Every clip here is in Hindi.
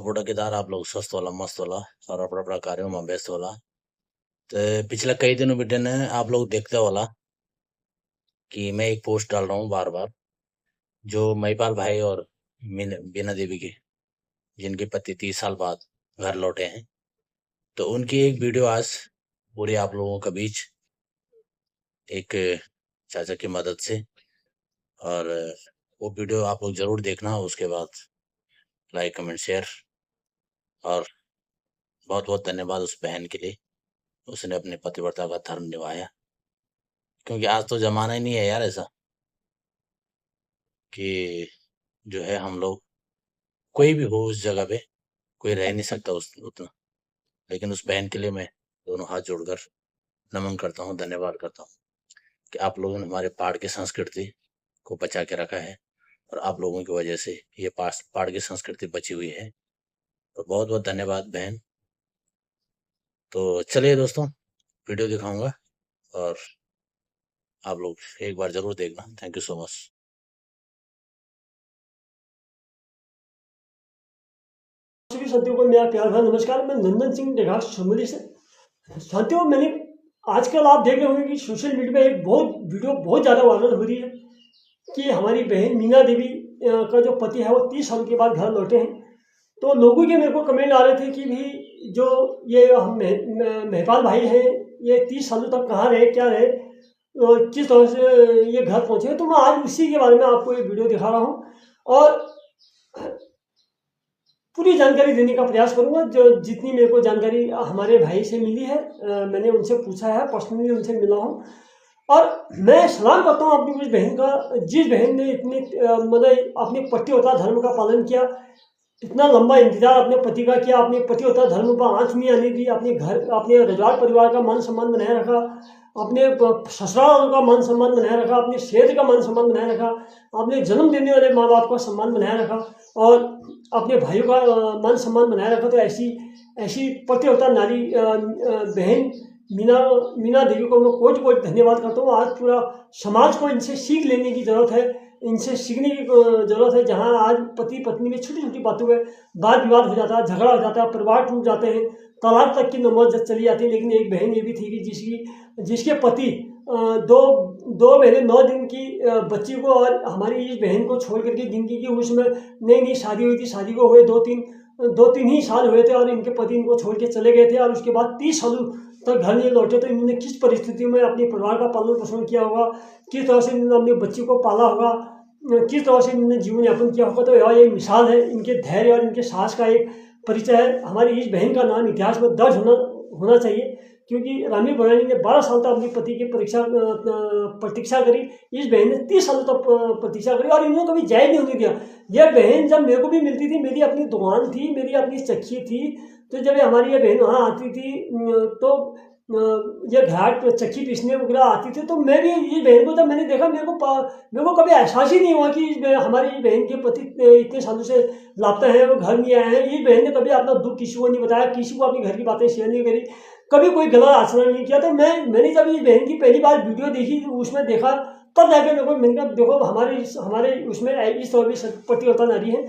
ಬುಡಕಿದಾರ आप लोग स्वस्थ होला मस्त होला और अपना अपना कार्यों में व्यस्त होला। तो पिछले कई दिनों बेटे ने आप लोग देखते होला कि मैं एक पोस्ट डाल रहा हूँ बार बार, जो महिपाल भाई और बीना देवी की, जिनके पति 30 साल बाद घर लौटे हैं। तो उनकी एक वीडियो आज पूरी आप लोगों के बीच एक चाचा की मदद से, और वो वीडियो आप लोग जरूर देखना। उसके बाद लाइक कमेंट शेयर, और बहुत बहुत धन्यवाद उस बहन के लिए, उसने अपने पतिव्रता का धर्म निभाया। क्योंकि आज तो जमाना ही नहीं है यार ऐसा कि जो है हम लोग कोई भी हो उस जगह पे, कोई रह नहीं सकता उस उतना। लेकिन उस बहन के लिए मैं दोनों हाथ जोड़कर नमन करता हूँ, धन्यवाद करता हूँ कि आप लोगों ने हमारे पहाड़ की संस्कृति को बचा के रखा है, और आप लोगों की वजह से ये पहाड़ की संस्कृति बची हुई है। तो बहुत बहुत धन्यवाद बहन। तो चलिए दोस्तों, वीडियो दिखाऊंगा और आप लोग एक बार जरूर देखना। Thank you so much. सभी साथियों को मेरा प्यार भरा नमस्कार। मैं नंदन सिंह डेघाट शमोली से। साथियों, मैंने आजकल आप देख रहे होंगे कि सोशल मीडिया में एक वीडियो बहुत ज़्यादा वायरल हो रही है कि हमारी बहन मीना देवी का जो पति है वो 30 साल के बाद घर लौटे हैं। तो लोगों के मेरे को कमेंट आ रहे थे कि भाई जो ये हम महिपाल भाई हैं, ये 30 सालों तक कहाँ रहे, क्या रहे, किस तरह से ये घर पहुँचे। तो मैं आज उसी के बारे में आपको ये वीडियो दिखा रहा हूँ और पूरी जानकारी देने का प्रयास करूंगा। जो जितनी मेरे को जानकारी हमारे भाई से मिली है, मैंने उनसे पूछा है, पर्सनली उनसे मिला हूँ, और मैं सलाम करता हूँ अपनी उस बहन का, जिस बहन ने इतने मतलब अपने पतिव्रता धर्म का पालन किया, इतना लंबा इंतजार अपने पति का किया, अपने पतिव्रता धर्म पर आँच नहीं आने दी, अपने घर, अपने रजवाड़ परिवार का मान सम्मान बनाए रखा, अपने ससुराल का मान सम्मान बनाए रखा, अपने क्षेत्र का मान सम्मान बनाए रखा, अपने जन्म देने वाले माँ बाप का सम्मान बनाए रखा, और अपने भाइयों का मान सम्मान बनाए रखा। तो ऐसी पतिव्रता नारी बहन मीना देवी को मैं कोटि कोटि धन्यवाद करता हूँ। आज पूरा समाज को इनसे सीख लेने की जरूरत है, इनसे सीखने की जरूरत है। जहाँ आज पति पत्नी में छोटी छोटी बातों में वाद विवाद हो जाता है, झगड़ा हो जाता है, परिवार टूट जाते हैं, तलाक तक की नौबत चली जाती है। लेकिन एक बहन ये भी थी कि जिसके पति दो महीने 9 दिन की बच्ची को और हमारी इस बहन को छोड़ करके, जिनकी उसमें नई शादी हुई थी, शादी को हुए 2-3 ही साल हुए थे, और इनके पति इनको छोड़ के चले गए थे, और उसके बाद 30 सालों तक घर नहीं लौटे। तो इन्होंने किस परिस्थितियों में अपने परिवार का पालन पोषण किया होगा, किस तरह से इन्होंने अपने बच्ची को पाला होगा, किस तरह से इन्होंने जीवन यापन किया होगा। तो यह एक मिसाल है, इनके धैर्य और इनके साहस का एक परिचय है। हमारी इस बहन का नाम इतिहास में दर्ज होना चाहिए, क्योंकि रामी भवानी ने 12 साल तक अपने पति की प्रतीक्षा करी। इस बहन ने 30 सालों तक प्रतीक्षा करी, और इन्होंने कभी जायज नहीं होने दिया। यह बहन जब मेरे को भी मिलती थी, मेरी अपनी दुकान थी, मेरी अपनी चक्की थी, तो जब हमारी ये बहन वहाँ आती थी, तो ये घाट चक्की पीसने वगैरह आती थी, तो मैं भी ये बहन को जब मैंने देखा, मेरे को कभी एहसास ही नहीं हुआ कि हमारी बहन के पति इतने सालों से लापता है, वो घर नहीं आए हैं। ये बहन ने कभी अपना दुख किसी को नहीं बताया, किसी को अपनी घर की बातें शेयर नहीं करी, कभी कोई गलत आचरण नहीं किया। तो मैंने जब इस बहन की पहली बार वीडियो देखी, उसमें देखा, तब जाकर मेरे को, मैंने कहा देखो हमारे उसमें इस तरह भी पतिव्रता नारी है।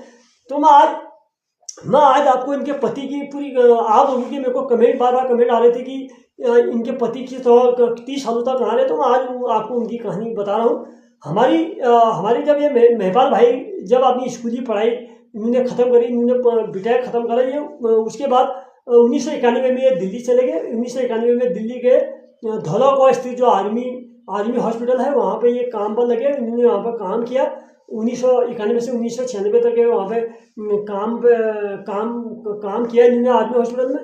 तो मैं आज आपको इनके पति की पूरी, आप लोगों के मेरे को बार बार कमेंट आ रहे थे कि इनके पति की तो 30 सालों तक आ रहे, तो मैं आज आपको उनकी कहानी बता रहा हूँ। हमारी जब ये महिपाल भाई जब अपनी स्कूली पढ़ाई इन्होंने ख़त्म करी, इन्होंने बीटेक ख़त्म करा, ये उसके बाद 1991 में ये दिल्ली चले गए। 1991 में दिल्ली गए, धौलाकुआं स्थित जो आर्मी हॉस्पिटल है, वहाँ पे ये काम पर लगे। इन्होंने वहाँ पर काम किया 1991 से 1996 तक वहाँ पे काम किया इन्होंने आर्मी हॉस्पिटल में।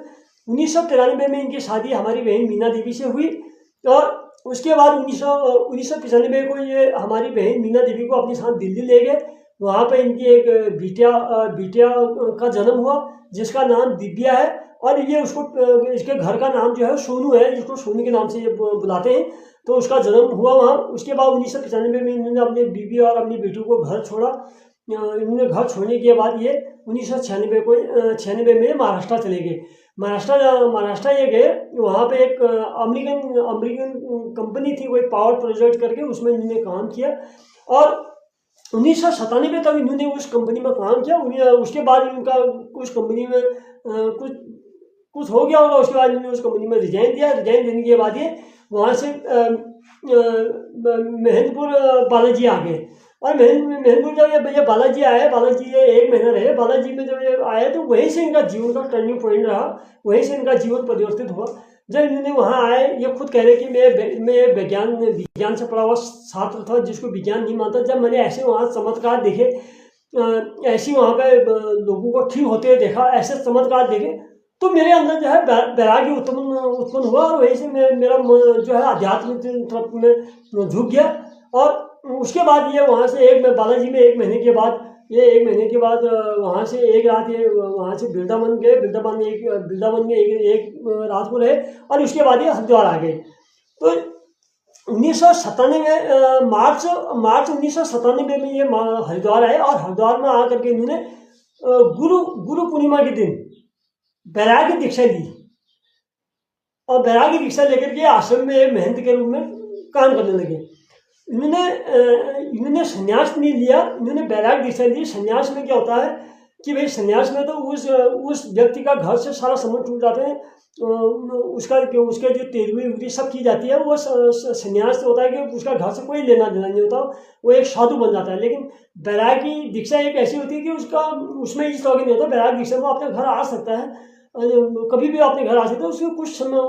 1993 में इनकी शादी हमारी बहन मीना देवी से हुई, और उसके बाद 1995 को ये हमारी बहन मीना देवी को अपने साथ दिल्ली ले गए। वहाँ पे इनकी एक बिटिया का जन्म हुआ, जिसका नाम दिव्या है, और ये इसके घर का नाम जो है सोनू है, जिसको सोनू के नाम से ये बुलाते हैं। तो उसका जन्म हुआ वहाँ। उसके बाद 1995 में इन्होंने अपने बीवी और अपनी बेटी को घर छोड़ा। इन्होंने घर छोड़ने के बाद ये 1996 में महाराष्ट्र चले गए। महाराष्ट्र ये गए, वहाँ पे एक अमेरिकन कंपनी थी, कोई पावर प्रोजेक्ट करके, उसमें इन्होंने काम किया। और 1997 तक इन्होंने उस कंपनी में काम किया। उसके बाद इनका उस कंपनी में कुछ कुछ हो गया होगा। उसके बाद इन्होंने उस कंपनी में रिजाइन दिया। रिजाइन देने के बाद ये वहाँ से महेंद्रपुर बालाजी आ गए। और महेंद्रपुर जब ये बालाजी आए, बालाजी ये 1 महीना रहे। बालाजी में जब ये आए तो वहीं से इनका जीवन का टर्निंग पॉइंट रहा, वहीं से इनका जीवन परिवर्तित हुआ। जब इन्होंने वहाँ आए, ये खुद कह रहे कि मैं विज्ञान से पढ़ा हुआ छात्र था जिसको विज्ञान नहीं मानता। जब मैंने ऐसे वहाँ चमत्कार देखे, ऐसी वहाँ पे लोगों को ठीक होते हुए देखा, ऐसे चमत्कार देखे, तो मेरे अंदर जो है वैराग्य उत्पन्न हुआ। और वहीं से मेरा जो है आध्यात्म तरफ में झुक गया। और उसके बाद ये वहाँ से बालाजी में 1 महीने के बाद, वहाँ से एक रात ये वहाँ से वृंदावन गए। वृंदावन में एक रात को रहे और उसके बाद ये हरिद्वार आ गए। तो 1997 में मार्च 1997 में ये हरिद्वार आए। और हरिद्वार में आकर के इन्होंने गुरु पूर्णिमा के दिन वैराग्य दीक्षा ली। और वैराग्य दीक्षा लेकर के आश्रम में महंत के रूप में काम करने लगे। इन्होंने संन्यास नहीं लिया, इन्होंने वैराग्य दीक्षा ली। संन्यास में क्या होता है कि भाई संन्यास में तो उस व्यक्ति का घर से सारा संबंध टूट जाते हैं। उसके जो तेरहवीं विधि सब की जाती है। वो संन्यास होता है कि उसका घर से कोई लेना देना नहीं होता, वो एक साधु बन जाता है। लेकिन वैराग्य दीक्षा एक ऐसी होती है कि उसमें इस तरह नहीं होता। वैराग्य दीक्षा में अपने घर आ सकता है, कभी भी अपने घर आ सकते हैं। उसके कुछ समय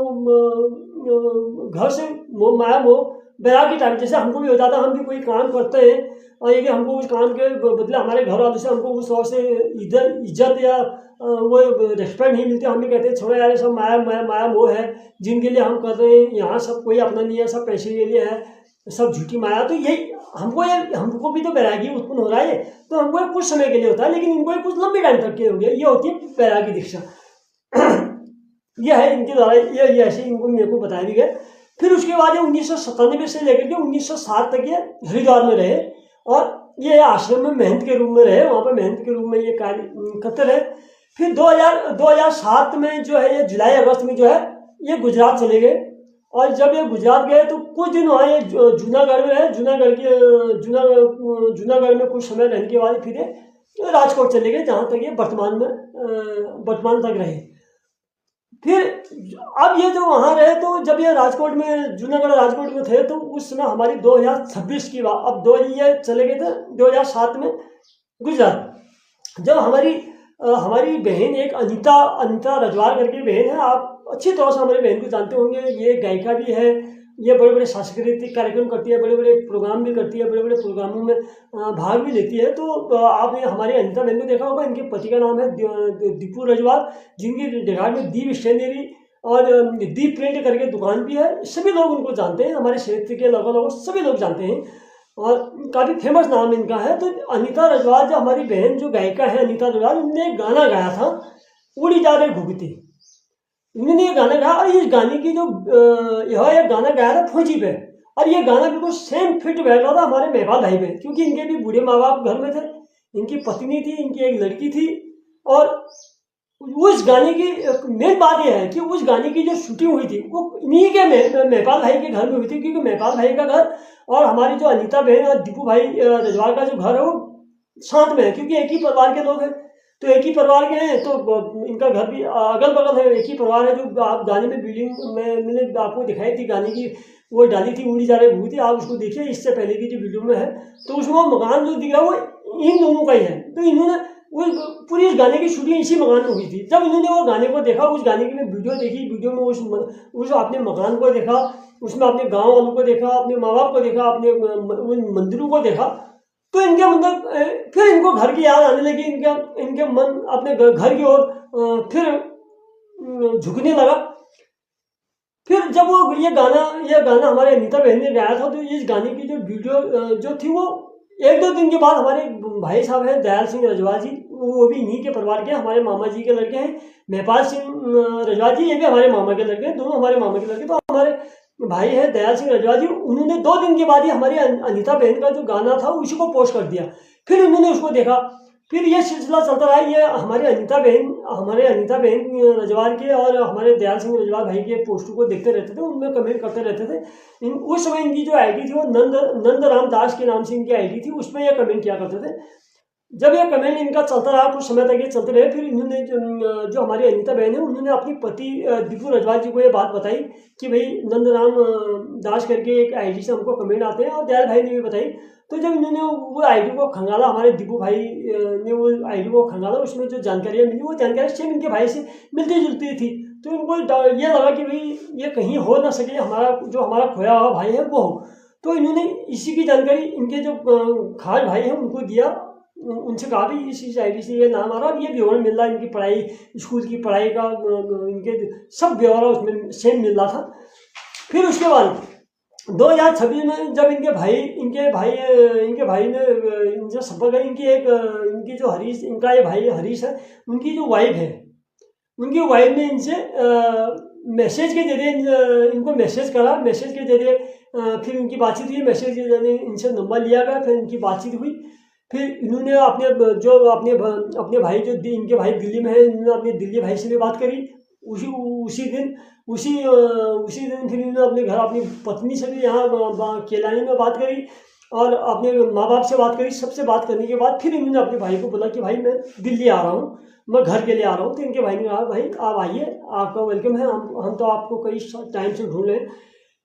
घर से माया मोह वैराग्य टाइम, जैसे हमको भी हो जाता है, हम भी कोई काम करते हैं और ये कि हमको उस काम के बदले हमारे घर वालों से हमको उस तरह से इज्जत या वो रिस्पेक्ट नहीं मिलती। हम भी कहते हैं छोड़ो यार, सब माया मोह है जिनके लिए हम कर रहे हैं। यहाँ सब कोई अपना नहीं है, सब पैसे के लिए है, सब झूठी माया। तो यही हमको भी तो वैराग्य उत्पन्न हो रहा है। तो हमको कुछ समय के लिए होता है, लेकिन इनको कुछ लंबे टाइम तक के हो गया। ये होती है वैराग्य दीक्षा। यह है इनके द्वारा, ये ऐसे इनको मेरे को बताया भी गया। फिर उसके बाद ये 1997 से लेकर के 1907 तक ये हरिद्वार में रहे और ये आश्रम में महंत के रूप में रहे। वहाँ पर महंत के रूप में ये कार्य करते रहे। फिर 2007 में जो है, ये जुलाई अगस्त में जो है ये गुजरात चले गए। और जब ये गुजरात गए तो कुछ दिन वहाँ ये जूनागढ़ में रहे। जूनागढ़ में कुछ समय रहने के बाद फिर ये राजकोट चले गए, जहाँ तक ये वर्तमान तक रहे। फिर अब ये जो वहाँ रहे, तो जब ये जूनागढ़ राजकोट में थे, तो उस समय हमारी 2026 की बात, अब ये चले गए थे 2007 में गुजरात। जब हमारी बहन एक अनिता रजवार करके बहन है, आप अच्छी तरह से हमारी बहन को जानते होंगे। ये गायिका भी है, ये बड़े बड़े सांस्कृतिक कार्यक्रम करती है, बड़े बड़े प्रोग्राम भी करती है, बड़े बड़े प्रोग्रामों में भाग भी लेती है। तो आपने हमारी अनिता बहन को देखा होगा। इनके पति का नाम है दीपू रजवार, जिनकी डिगाड़ में दीप स्टेशनरी और दीप प्रिंट करके दुकान भी है। सभी लोग उनको जानते हैं, हमारे क्षेत्र के लगभग सभी लोग जानते हैं और काफ़ी फेमस नाम इनका है। तो अनिता रजवार, जो हमारी बहन जो गायिका है अनिता रजवार, उनने एक गाना गाया था, उड़ी जा रहे घुघती। इन्होंने ये गाना गाया और इस गाने की जो यह एक गाना गाया था फौजी पे। और ये गाना बिल्कुल सेम फिट बैठ रहा था हमारे मेहपाल भाई पे, क्योंकि इनके भी बूढ़े माँ बाप घर में थे, इनकी पत्नी थी, इनकी एक लड़की थी। और उस गाने की मेन बात यह है कि उस गाने की जो शूटिंग हुई थी वो इन्हीं के मेहपाल भाई के घर में हुई थी। क्योंकि मेहपाल भाई का घर और हमारी जो अनिता बहन और दीपू भाई रजवार का जो घर है वो साथ में है, क्योंकि एक ही परिवार के लोग हैं। तो एक ही परिवार के हैं, तो इनका घर भी अगल बगल है, एक ही परिवार है। जो आप गाने में वीडियो में मैंने आपको दिखाई थी, गाने की वो डाली थी, उड़ी जा रही भूत थी, आप उसको देखिए इससे पहले की जो वीडियो में है। तो उसमें वो मकान जो दिख रहा है वो इन दोनों का ही है। तो इन्होंने वो पूरी इस गाने की शूटिंग इसी मकान में हुई थी। जब इन्होंने वो गाने को देखा, उस गाने की मैं वीडियो देखी, वीडियो में उस अपने मकान को देखा, उसमें अपने गाँव वालों को देखा, अपने माँ बाप को देखा, अपने मंदिरों को देखा, तो इनके मतलब फिर इनको घर की याद आने लगी। इनके मन अपने घर की ओर फिर झुकने लगा। फिर जब वो ये गाना हमारे अनिता बहन ने गाया था, तो इस गाने की जो वीडियो जो थी वो 1-2 दिन के बाद हमारे भाई साहब हैं दयाल सिंह रजवार जी, वो भी इन्हीं के परिवार के, हमारे मामा जी के लड़के हैं। मेहपाल सिंह रजवार जी, ये भी हमारे मामा के लड़के हैं, दोनों हमारे मामा के लड़के। तो हमारे भाई है दयाल सिंह रजवार जी, उन्होंने 2 दिन के बाद ही हमारी अनिता बहन का जो गाना था उसी को पोस्ट कर दिया। फिर उन्होंने उसको देखा, फिर ये सिलसिला चलता रहा। ये हमारे अनीता बहन रजवार के और हमारे दयाल सिंह रजवार भाई के पोस्टों को देखते रहते थे, उनमें कमेंट करते रहते थे। उस समय इनकी जो आईडी थी वो नंद राम दास के नाम से इनकी आईडी थी, उसमें ये कमेंट किया करते थे। जब ये कमेंट इनका चलता रहा कुछ समय तक ये चलते रहे, फिर इन्होंने जो हमारी अनीता बहन है उन्होंने अपनी पति दीपू रजवार जी को ये बात बताई कि भाई नंदराम दास करके एक आईडी से हमको कमेंट आते हैं, और दयाल भाई ने भी बताई। तो जब इन्होंने वो आईडी को खंगाला, हमारे दीपू भाई ने वो आईडी को खंगाला, उसमें जो जानकारियाँ मिली वो जानकारी सेम इनके भाई से मिलती जुलती थी। तो इनको ये लगा कि भाई ये कहीं हो ना सके, हमारा खोया हुआ भाई है वो हो। तो इन्होंने इसी की जानकारी इनके जो खास भाई हैं उनको दिया, उनसे कहा भी इस आईडी से ये नाम आ रहा है, ये विवरण मिल रहा है, इनकी पढ़ाई, स्कूल की पढ़ाई का, इनके सब ब्यौरा उसमें सेम मिल रहा था। फिर उसके बाद 2026 में जब इनके भाई ने इनसे संपर्क किया, इनकी जो हरीश, इनका ये भाई हरीश है, उनकी जो वाइफ है, उनकी वाइफ ने इनसे मैसेज के जरिए इनको मैसेज करा, मैसेज के जरिए फिर इनकी बातचीत हुई, मैसेज के जरिए इनसे नंबर लिया गया, फिर इनकी बातचीत हुई। फिर इन्होंने अपने भाई जो इनके भाई दिल्ली में है, इन्होंने अपने दिल्ली भाई से भी बात करी। उसी दिन फिर इन्होंने अपने घर अपनी पत्नी से भी यहाँ केलानी में बात करी, और अपने माँ बाप से बात करी। सबसे बात करने के बाद फिर इन्होंने अपने भाई को बोला कि भाई मैं दिल्ली आ रहा हूँ, मैं घर के लिए आ रहा हूँ। तो इनके भाई ने कहा भाई आप आइए, आपका वेलकम है, हम तो आपको कई टाइम से ढूंढ रहे हैं।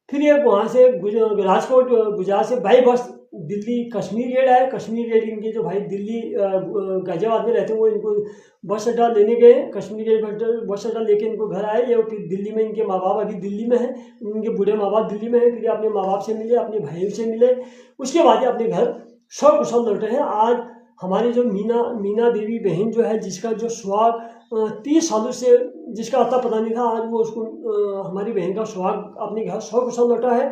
फिर ये वहाँ से राजकोट गुजरात से by bus Delhi Kashmir gate आए। कश्मीर गेट इनके जो भाई दिल्ली गाजियाबाद में रहते हैं वो इनको बस अड्डा लेने गए, कश्मीर गेट बस अड्डा लेके इनको घर आए। ये फिर दिल्ली में इनके माँ बाप अभी दिल्ली में हैं, इनके बूढ़े माँ बाप दिल्ली में हैं। फिर अपने माँ बाप से मिले, अपने भाइयों से मिले, उसके बाद ये अपने घर सकुशल लौटे हैं। आज हमारी जो मीना देवी बहन जो है, जिसका जो सुहाग 30 सालों से जिसका अता पता नहीं था, आज वो उसको हमारी बहन का सुहाग अपने घर सकुशल लौटा है।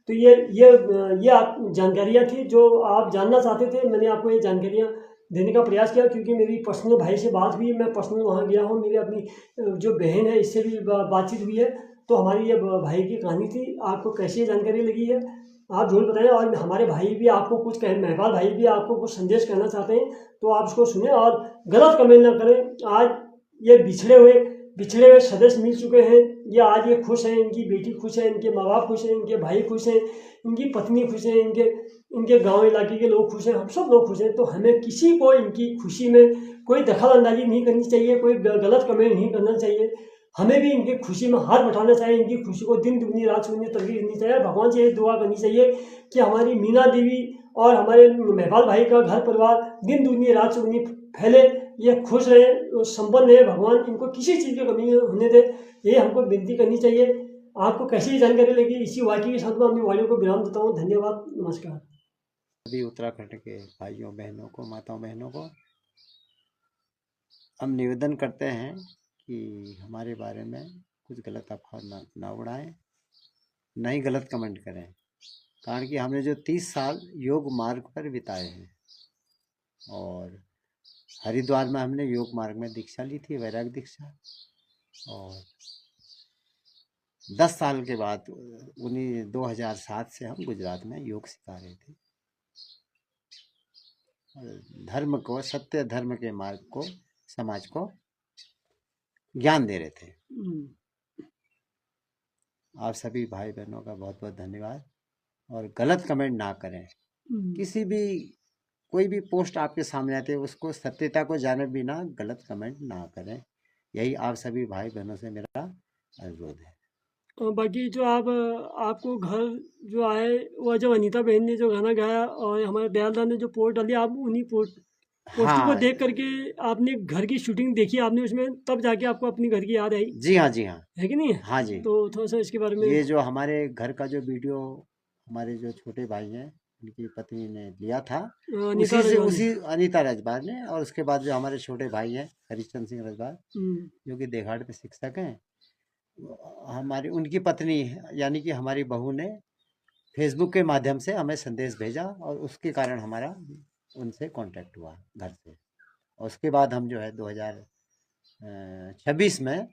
तो ये आप जानकारियाँ थी जो आप जानना चाहते थे। मैंने आपको ये जानकारियाँ देने का प्रयास किया, क्योंकि मेरी पर्सनल भाई से बात हुई, मैं पर्सनल वहाँ गया हूँ, मेरी अपनी जो बहन है इससे भी बातचीत हुई है। तो हमारी ये भाई की कहानी थी। आपको कैसी जानकारी लगी है आप जरूर बताएं, और हमारे भाई भी आपको कुछ महपाल भाई भी आपको कुछ संदेश कहना चाहते हैं तो आप उसको सुने, और गलत कमेंट ना करें। आज ये बिछड़े हुए सदस्य मिल चुके हैं, ये खुश हैं, इनकी बेटी खुश है, इनके माँ बाप खुश हैं, इनके भाई खुश हैं, इनकी पत्नी खुश है, इनके गांव इलाके के लोग खुश हैं, हम सब लोग खुश हैं। तो हमें किसी को इनकी खुशी में कोई दखल अंदाजी नहीं करनी चाहिए, कोई गलत कमेंट नहीं करना चाहिए। हमें भी इनकी खुशी में हाथ बटाना चाहिए, इनकी खुशी को दिन दुगनी रात चौगुनी तरक्की करनी चाहिए। भगवान से ये दुआ करनी चाहिए कि हमारी मीना देवी और हमारे महपाल भाई का घर परिवार दिन दुगनी रात चौगुनी फैले, ये खुश रहे, संपन्न रहे, भगवान इनको किसी चीज़ की कमी होने दे, ये हमको विनती करनी चाहिए। आपको कैसी जानकारी लगी, इसी वाक्य के साथ में अपनी वाणियों को विराम देता हूँ। धन्यवाद, नमस्कार। सभी उत्तराखंड के भाइयों बहनों को, माताओं बहनों को हम निवेदन करते हैं कि हमारे बारे में कुछ गलत अफवाह ना उड़ाएं, ना ही गलत कमेंट करें। कारण कि हमने जो 30 साल योग मार्ग पर बिताए हैं, और हरिद्वार में हमने योग मार्ग में दीक्षा ली थी, वैराग्य दीक्षा, और 10 साल के बाद 2007 से हम गुजरात में योग सिखा रहे थे। धर्म को, सत्य धर्म के मार्ग को, समाज को ज्ञान दे रहे थे। आप सभी भाई बहनों का बहुत बहुत धन्यवाद। और गलत कमेंट ना करें, किसी भी कोई भी पोस्ट आपके सामने आते हैं उसको सत्यता को जाने बिना गलत कमेंट ना करें। यही आप सभी भाई बहनों से मेरा अनुरोध है। और बाकी जो आपको घर जो आए, वह जब अनीता बहन ने जो गाना गाया और हमारे दयालदार ने जो पोस्ट डाली, आप उन्हीं पोस्टर को हाँ देख करके आपने घर की शूटिंग देखी आपने उसमें, तब जाके आपको अपनी घर की याद आई, जी हाँ, जी हाँ, है कि नहीं? हाँ जी। तो थोड़ा सा इसके बारे में। ये जो हमारे घर का जो वीडियो हमारे जो छोटे भाई हैं उनकी पत्नी ने लिया था, अनीता उसी से रजवानी। उसी अनीता रजबार ने, और उसके बाद जो हमारे छोटे भाई हैं हरिश्चंद्र सिंह रजबार, जो कि देहाड़ पे शिक्षक हैं, हमारी उनकी पत्नी यानी कि हमारी बहू ने फेसबुक के माध्यम से हमें संदेश भेजा, और उसके कारण हमारा उनसे कांटेक्ट हुआ घर से। और उसके बाद हम जो है 2026 में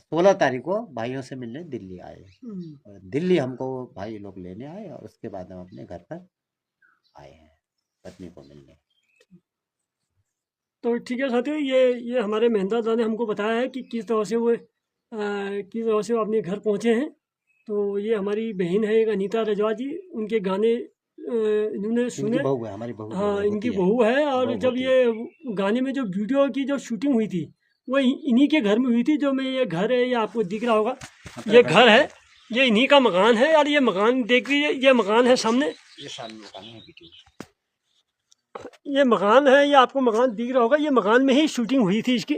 16 तारीख को भाइयों से मिलने दिल्ली आए, और दिल्ली हमको भाई लोग लेने आए, और उसके बाद हम अपने घर पर आए हैं पत्नी को मिलने। तो ठीक है साथियों, ये हमारे महेंद्र दा ने हमको बताया है कि किस तरह से वो अपने घर पहुँचे हैं। तो ये हमारी बहन है एक अनीता रजवा जी, उनके गाने इन्होंने इनकी सुने। बहू है, हमारी बहू हाँ, होती इनकी है। बहू है। और बहू जब होती है। ये गाने में जो वीडियो की जो शूटिंग हुई थी वो इन्हीं के घर में हुई थी। जो मैं ये घर है, ये आपको दिख रहा होगा, ये घर है, ये इन्हीं का मकान है। और ये मकान देख लीजिए, ये मकान है सामने, ये सामने मकान है बेटी। ये मकान है, ये आपको मकान दिख रहा होगा। ये मकान में ही शूटिंग हुई थी इसकी।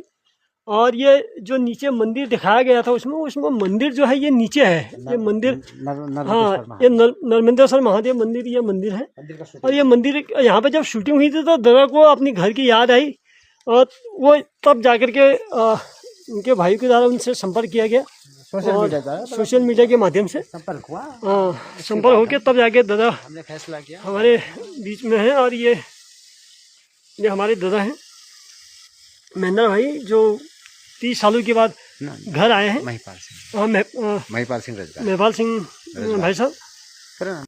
और ये जो नीचे मंदिर दिखाया गया था उसमें मंदिर जो है ये नीचे है, ये मंदिर। हाँ, ये नर्मदेश्वर महादेव मंदिर, ये मंदिर है। और ये मंदिर यहाँ पे जब शूटिंग हुई थी तो दादा को अपनी घर की याद आई, और वो तब जाकर के उनके भाई के द्वारा उनसे संपर्क किया गया, सोशल मीडिया के माध्यम से संपर्क हुआ। हाँ, संपर्क होकर तब जाके दादा हमने फैसला किया हमारे बीच में है। और ये हमारे दादा हैं महेंद्र भाई, जो 30 सालों के बाद घर आए हैं। महिपाल सिंह रजगा। महिपाल सिंह भाई साहब।